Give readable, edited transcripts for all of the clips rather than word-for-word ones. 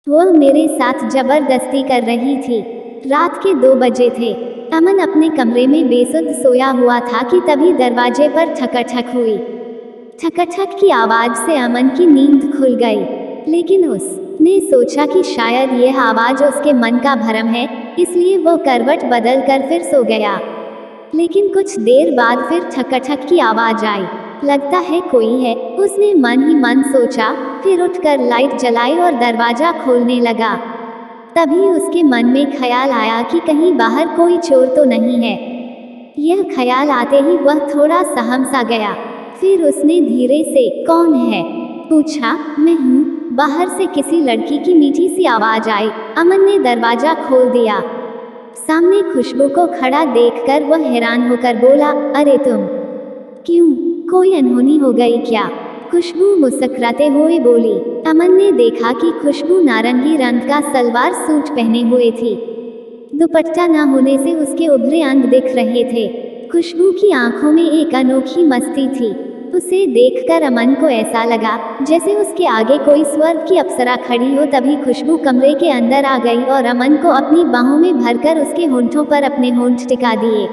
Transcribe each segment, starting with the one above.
वह मेरे साथ जबरदस्ती कर रही थी। रात के 2 बजे थे। अमन अपने कमरे में बेसुध सोया हुआ था कि तभी दरवाजे पर ठक हुई। ठक की आवाज से अमन की नींद खुल गई, लेकिन उसने सोचा कि शायद यह आवाज उसके मन का भ्रम है, इसलिए वो करवट बदल कर फिर सो गया। लेकिन कुछ देर बाद फिर ठक की आवाज आई। लगता है कोई है, उसने मन ही मन सोचा, फिर उठकर लाइट जलाई और दरवाजा खोलने लगा। तभी उसके मन में ख्याल आया कि कहीं बाहर कोई चोर तो नहीं है। यह ख्याल आते ही वह थोड़ा सहम सा गया। फिर उसने धीरे से कौन है पूछा। मैं हूँ, बाहर से किसी लड़की की मीठी सी आवाज आई। अमन ने दरवाजा खोल दिया। सामने खुशबू को खड़ा देखकर वह हैरान होकर बोला, अरे तुम क्यों, कोई अनहोनी हो गई क्या? खुशबू मुस्कुराते हुए बोली। अमन ने देखा कि खुशबू नारंगी रंग का सलवार सूट पहने हुए थी। दुपट्टा न होने से उसके उभरे अंग दिख रहे थे। खुशबू की आंखों में एक अनोखी मस्ती थी। उसे देखकर अमन को ऐसा लगा जैसे उसके आगे कोई स्वर्ग की अप्सरा खड़ी हो। तभी खुशबू कमरे के अंदर आ गई और अमन को अपनी बाहों में भरकर उसके होंठों पर अपने होंठ टिका दिए।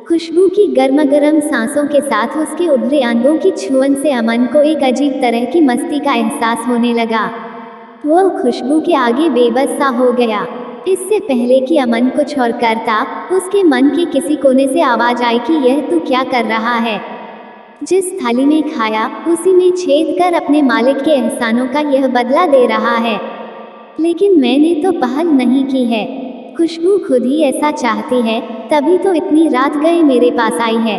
खुशबू की गर्म सांसों के साथ उसके उभरे अंगों की छुअन से अमन को एक अजीब तरह की मस्ती का एहसास होने लगा। वो खुशबू के आगे बेबस सा हो गया। इससे पहले कि अमन कुछ और करता, उसके मन के किसी कोने से आवाज आई कि यह तू क्या कर रहा है? जिस थाली में खाया, उसी में छेद कर अपने मालिक के एहसानों का यह बदला दे रहा है। लेकिन मैंने तो पहल नहीं की है। खुशबू खुद ही ऐसा चाहती है, तभी तो इतनी रात गए मेरे पास आई है।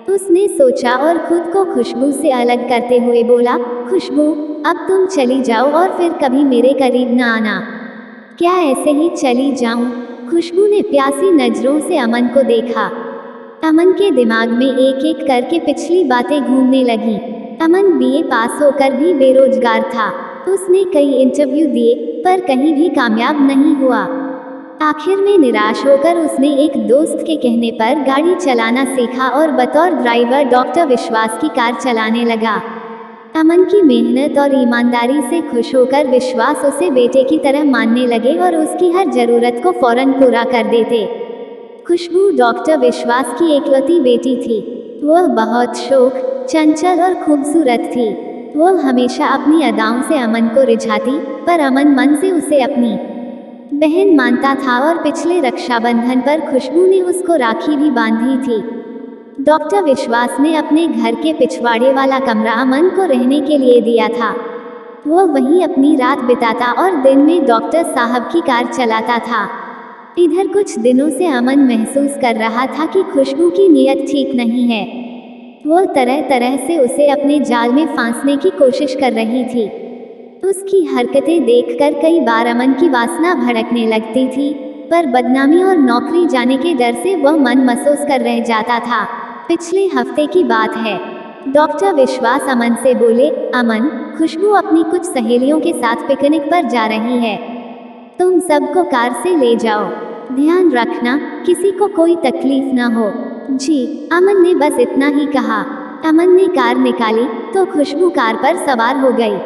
उसने सोचा और खुद को खुशबू से अलग करते हुए बोला, खुशबू, अब तुम चली जाओ और फिर कभी मेरे करीब न आना। क्या ऐसे ही चली जाऊं? खुशबू ने प्यासी नजरों से अमन को देखा। अमन के दिमाग में एक एक करके पिछली बातें घूमने लगी। अमन बीए पास होकर भी बेरोजगार था। उसने कई इंटरव्यू दिए, पर कहीं भी कामयाब नहीं हुआ। आखिर में निराश होकर उसने एक दोस्त के कहने पर गाड़ी चलाना सीखा और बतौर ड्राइवर डॉक्टर विश्वास की कार चलाने लगा। अमन की मेहनत और ईमानदारी से खुश होकर विश्वास उसे बेटे की तरह मानने लगे और उसकी हर जरूरत को फौरन पूरा कर देते। खुशबू डॉक्टर विश्वास की एकलौती बेटी थी। वह बहुत शौक, चंचल और खूबसूरत थी। वह हमेशा अपनी अदाओं से अमन को रिझाती, पर अमन मन से उसे अपनी बहन मानता था और पिछले रक्षाबंधन पर खुशबू ने उसको राखी भी बांधी थी। डॉक्टर विश्वास ने अपने घर के पिछवाड़े वाला कमरा अमन को रहने के लिए दिया था। वो वहीं अपनी रात बिताता और दिन में डॉक्टर साहब की कार चलाता था। इधर कुछ दिनों से अमन महसूस कर रहा था कि खुशबू की नीयत ठीक नहीं है। वो तरह तरह से उसे अपने जाल में फांसने की कोशिश कर रही थी। उसकी हरकतें देखकर कई बार अमन की वासना भड़कने लगती थी, पर बदनामी और नौकरी जाने के डर से वह मन महसूस कर रह जाता था। पिछले हफ्ते की बात है। डॉक्टर विश्वास अमन से बोले, अमन, खुशबू अपनी कुछ सहेलियों के साथ पिकनिक पर जा रही है। तुम सबको कार से ले जाओ। ध्यान रखना, किसी को कोई तकलीफ ना हो। जी। अमन ने बस इतना ही कहा। अमन ने कार निकाली तो खुशबू कार पर सवार हो गई।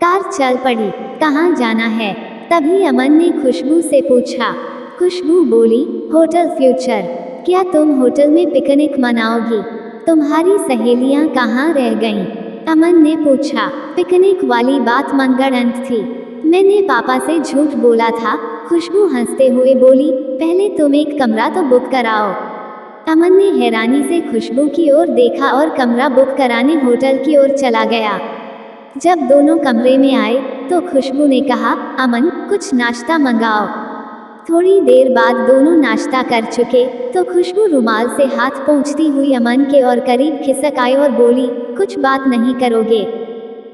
कार चल पड़ी। कहाँ जाना है? तभी अमन ने खुशबू से पूछा। खुशबू बोली, होटल फ्यूचर। क्या तुम होटल में पिकनिक मनाओगी? तुम्हारी सहेलियां कहाँ रह गईं? अमन ने पूछा। पिकनिक वाली बात मनगढ़ंत थी। मैंने पापा से झूठ बोला था। खुशबू हंसते हुए बोली, पहले तुम एक कमरा तो बुक कराओ। अमन ने हैरानी से खुशबू की ओर देखा और कमरा बुक कराने होटल की ओर चला गया। जब दोनों कमरे में आए तो खुशबू ने कहा, अमन, कुछ नाश्ता मंगाओ। थोड़ी देर बाद दोनों नाश्ता कर चुके तो खुशबू रुमाल से हाथ पोंछती हुई अमन के और करीब खिसक आई और बोली, कुछ बात नहीं करोगे?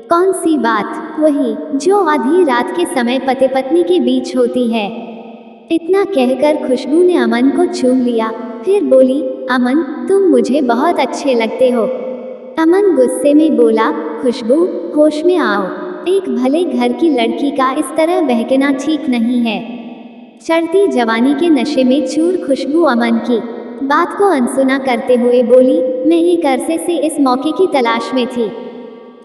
कौन सी बात? वही जो आधी रात के समय पति पत्नी के बीच होती है। इतना कहकर खुशबू ने अमन को चूम लिया, फिर बोली, अमन, तुम मुझे बहुत अच्छे लगते हो। अमन गुस्से में बोला, खुशबू, होश में आओ। एक भले घर की लड़की का इस तरह बहकना ठीक नहीं है। चढ़ती जवानी के नशे में चूर खुशबू अमन की बात को अनसुना करते हुए बोली, मैं एक अरसे से इस मौके की तलाश में थी।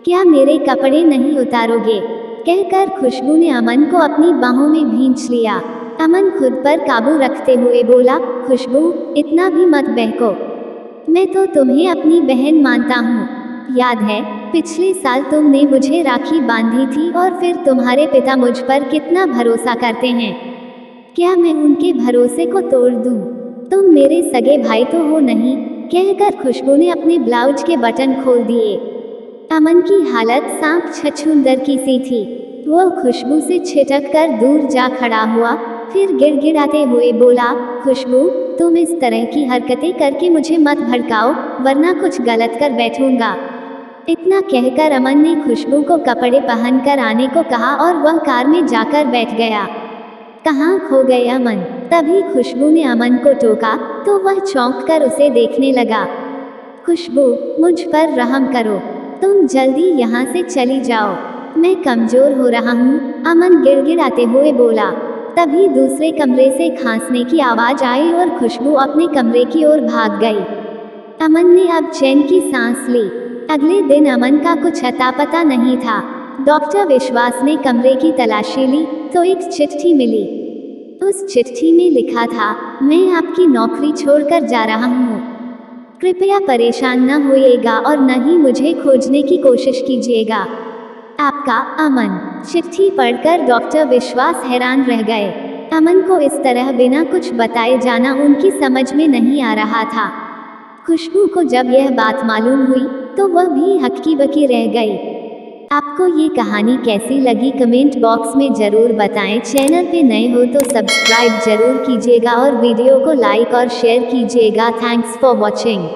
क्या मेरे कपड़े नहीं उतारोगे? कहकर खुशबू ने अमन को अपनी बाहों में भींच लिया। अमन खुद पर काबू रखते हुए बोला, खुशबू, इतना भी मत बहको। मैं तो तुम्हें अपनी बहन मानता हूँ। याद है, पिछले साल तुमने मुझे राखी बांधी थी और फिर तुम्हारे पिता मुझ पर कितना भरोसा करते हैं। क्या मैं उनके भरोसे को तोड़ दूँ? तुम मेरे सगे भाई तो हो नहीं। कहकर खुशबू ने अपने ब्लाउज के बटन खोल दिए। अमन की हालत सांप छछूंदर की सी थी। वो खुशबू से छिटक कर दूर जा खड़ा हुआ, फिर गिड़गिड़ाते हुए बोला, खुशबू, तुम इस तरह की हरकतें करके मुझे मत भड़काओ, वरना कुछ गलत कर बैठूंगा। इतना कहकर अमन ने खुशबू को कपड़े पहनकर आने को कहा और वह कार में जाकर बैठ गया। कहाँ खो गए अमन? तभी खुशबू ने अमन को टोका तो वह चौंक कर उसे देखने लगा। खुशबू, मुझ पर रहम करो, तुम जल्दी यहाँ से चली जाओ, मैं कमजोर हो रहा हूँ, अमन गिड़गिड़ाते हुए बोला। तभी दूसरे कमरे से खांसने की आवाज आई और खुशबू अपने कमरे की ओर भाग गई। अमन ने अब चैन की सांस ली। अगले दिन अमन का कुछ अता पता नहीं था। डॉक्टर विश्वास ने कमरे की तलाशी ली तो एक चिट्ठी मिली। उस चिट्ठी में लिखा था, मैं आपकी नौकरी छोड़कर जा रहा हूँ, कृपया परेशान न होइएगा और न ही मुझे खोजने की कोशिश कीजिएगा। आपका अमन। चिट्ठी पढ़कर डॉक्टर विश्वास हैरान रह गए। अमन को इस तरह बिना कुछ बताए जाना उनकी समझ में नहीं आ रहा था। खुशबू को जब यह बात मालूम हुई तो वह भी हक्की बकी रह गई। आपको ये कहानी कैसी लगी कमेंट बॉक्स में ज़रूर बताएं। चैनल पे नए हो तो सब्सक्राइब जरूर कीजिएगा और वीडियो को लाइक और शेयर कीजिएगा। Thanks for watching.